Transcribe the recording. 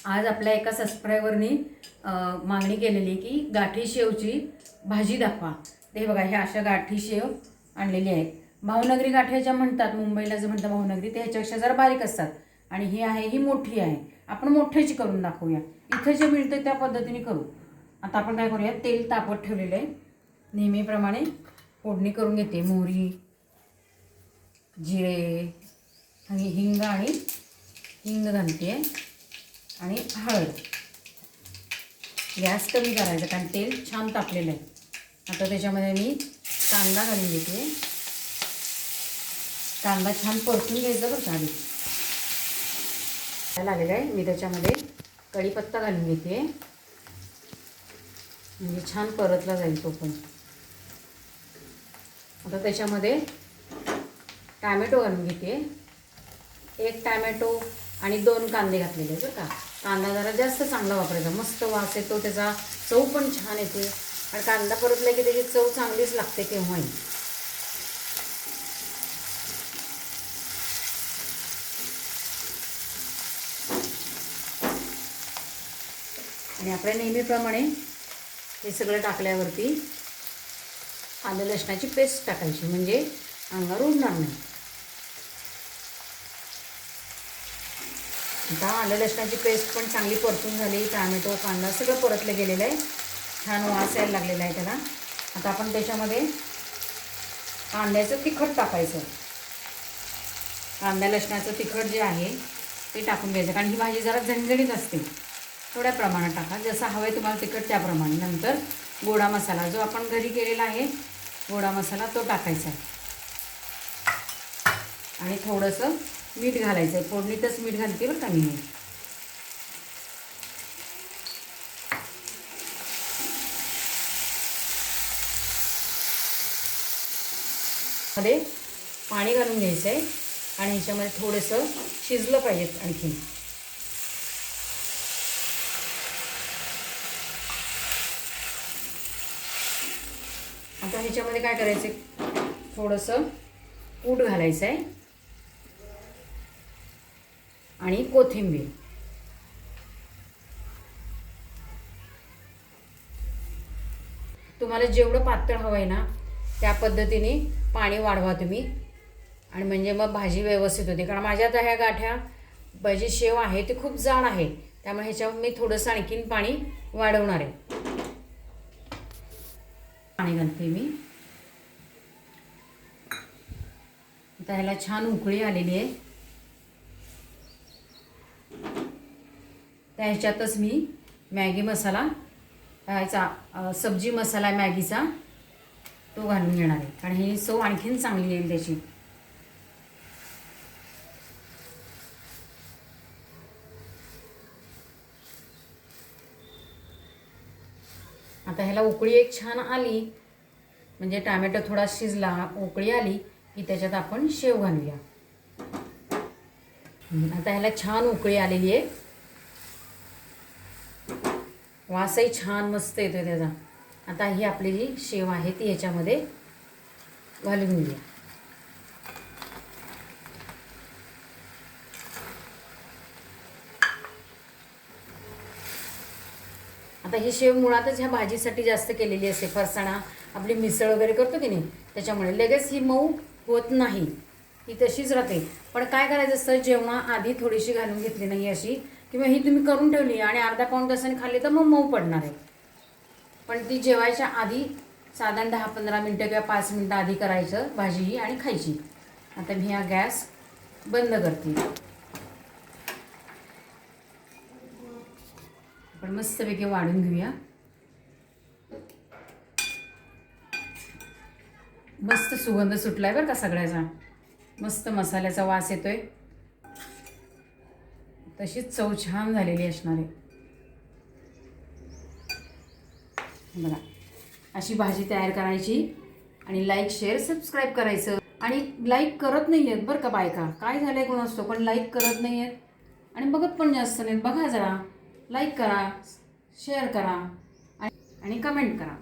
आज आपल्या एका सबस्क्रायबरनी मागणी केलेली की गाठी शेवची भाजी दाखवा. ते बघा, हे अशा गाठी शेव आणलेली आहेत. भावनगरी गाठ्या ज्या म्हणतात, मुंबईला जे म्हणतात भावनगरी, ते ह्याच्यापेक्षा जरा बारीक असतात. आणि ही आहे, ही मोठी आहे. आपण मोठ्याची करून दाखवूया. इथं जे मिळतं त्या पद्धतीने करू. आता आपण काय करूया, तेल तापत ठेवलेलं आहे. नेहमीप्रमाणे फोडणी करून घेते. मोहरी, जिरे, हिंग आणि हिंग घालते आणि हळद. गॅस कमी करायचा कारण तेल छान तापलेलं आहे. आता त्याच्यामध्ये मी कांदा घालून घेते. कांदा छान परतून घ्यायचा बरं का आधी. लागलेलं आहे. मी त्याच्यामध्ये कढीपत्ता घालून घेते, म्हणजे छान परतला जाईल तो पण. आता त्याच्यामध्ये टॅमॅटो घालून घेते. एक टॅमॅटो आणि 2 कांदे घातलेले बरं का. कांदा जरा जास्त चांगला वापरायचा, मस्त वास येतो त्याचा, चव पण छान येते. आणि कांदा परतला की त्याची चव चांगलीच लागते केव्हाही. आणि आपल्या नेहमीप्रमाणे हे सगळं टाकल्यावरती आलं लसणाची पेस्ट टाकायची, म्हणजे अंगावर उडणार नाही. आता आलं लसणाची पेस्ट पण चांगली परतून झाली. टॅमॅटो, कांदा सगळं परतलं गेलेलं आहे. छान वास यायला लागलेला आहे त्याला. आता आपण त्याच्यामध्ये कांद्याचं तिखट टाकायचं. कांदा लसणाचं तिखट जे आहे ते टाकून घ्यायचं, कारण ही भाजी जरा झणझणीत असते. थोड्या प्रमाणात टाका, जसं हवं आहे तुम्हाला तिखट त्याप्रमाणे. नंतर गोडा मसाला जो आपण घरी केलेला आहे, गोडा मसाला तो टाकायचा आहे. आणि थोडंसं मीठ घालायचं आहे. फोडणीतच मीठ घालते बरं का मी. मध्ये पाणी घालून घ्यायचं आहे आणि ह्याच्यामध्ये थोडंसं शिजलं पाहिजे आणखी. आता ह्याच्यामध्ये काय करायचं, थोडंसं कूट घालायचं आहे आणि कोथिंबीर. तुम्हाला जेवढं पातळ हवं आहे ना त्या पद्धतीने पाणी वाढवा तुम्ही, आणि म्हणजे मग भाजी व्यवस्थित होते. कारण माझ्या आता ह्या गाठ्या भाजी शेव आहे ते खूप जाड आहे, त्यामुळे ह्याच्यावर मी थोडंसं आणखीन पाणी वाढवणार आहे. पाणी घालते मी. आता ह्याला छान उकळी आलेली आहे. त्या ह्याच्यातच मी मॅगी मसाला, ह्याचा सब्जी मसाला मॅगीचा, तो घालून घेणार आहे, कारण ही चव आणखीन चांगली येईल त्याची. आता ह्याला उकळी एक छान आली, म्हणजे टॅमॅटो थोडा शिजला, उकळी आली की त्याच्यात आपण शेव घालूया. आता ह्याला छान उकळी आलेली आहे. वासही छान मस्त येतो त्याचा. आता ही आपली जी शेव आहे ती ह्याच्यामध्ये घालून घेऊया. आता ही शेव मुळातच ह्या भाजीसाठी जास्त केलेली असते. फरसाणा, आपली मिसळ वगैरे करतो की नाही, त्याच्यामुळे लगेच ही मऊ होत नाही, ही तशीच राहते. पण काय करायचं असतं, जेवणाआधी थोडीशी घालून घेतली नाही अशी, किंवा ही तुम्ही करून ठेवली आणि अर्धा पाऊण तासाने खाल्ली तर मग मऊ पडणार आहे. पण ती जेवायच्या आधी साधारण 10-15 मिनटं किंवा 5 मिनटं आधी करायचं भाजी ही, आणि खायची. आता मी हा गॅस बंद करते. आपण मस्तपैकी वाढून घेऊया. मस्त सुगंध सुटलाय बरं का सगळ्याचा. मस्त मसाल्याचा वास येतोय. तशीच चव छान झालेली असणार आहे. बघा, अशी भाजी तयार करायची आणि लाईक, शेअर, सबस्क्राईब करायचं. आणि लाईक करत नाही आहेत बरं का बायका, काय झालं आहे कोण असतो, पण लाईक करत नाही आहेत आणि बघत पण जास्त नाहीत. बघा, जरा लाईक करा, शेअर करा आणि कमेंट करा.